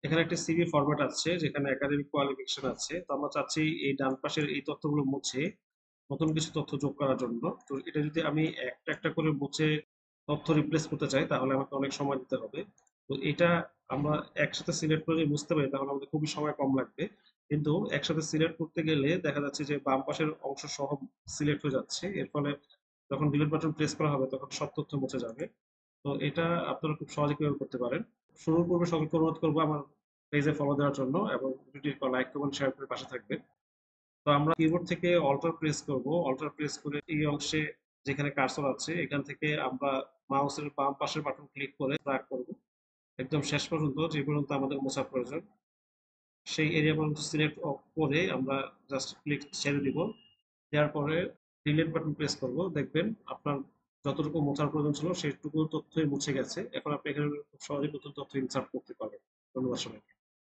এখানে একটা CV format আছে যেখানে একাডেমিক কোয়ালিফিকেশন আছে। তো আমরা চাচ্ছি এই ডান পাশের এই তথ্যগুলো মুছে নতুন কিছু তথ্য যোগ করার জন্য। তো এটা যদি আমি একটা একটা করে মুছে তথ্য রিপ্লেস করতে চাই তাহলে আমাকে অনেক সময় দিতে হবে। তো এটা আমরা একসাথে সিলেক্ট করে যদি বুঝতে পারি তাহলে আমাদের খুবই সময় কম লাগবে। কিন্তু একসাথে সিলেক্ট করতে গেলে দেখা যাচ্ছে যে বাম পাশের অংশ সহ সিলেক্ট হয়ে যাচ্ছে। এর ফলে যখন ডিলিট বাটন প্রেস করা হবে তখন সব তথ্য মুছে যাবে। তো এটা আপনারা খুব সহজে কিভাবে করতে পারেন। শুরুর পূর্বে সকলকে অনুরোধ করবো আমার পেজে ফলো দেওয়ার জন্য এবং ভিডিওটি লাইক করবেন, শেয়ার করে পাশে থাকবেন। তো আমরা কিবোর্ড থেকে অল্টার প্রেস করব। অল্টার প্রেস করে এই অংশে যেখানে কার্সর আছে এখান থেকে আমরা মাউসের বাম পাশের বাটন ক্লিক করে ড্র্যাগ করব একদম শেষ পর্যন্ত, যে পর্যন্ত আমাদের মোছা প্রয়োজন সেই এরিয়া পর্যন্ত সিলেক্ট করে আমরা জাস্ট ক্লিক ছেড়ে দিব। দেওয়ার পরে ডিলিট বাটন প্রেস করব, দেখবেন আপনার যতটুকু মোছার প্রয়োজন ছিল সেটুকু তথ্যই মুছে গেছে। এখন আপনি এখানে খুব সহজেই নতুন তথ্য ইনসার্ট করতে পারবেন। ধন্যবাদ সবাই।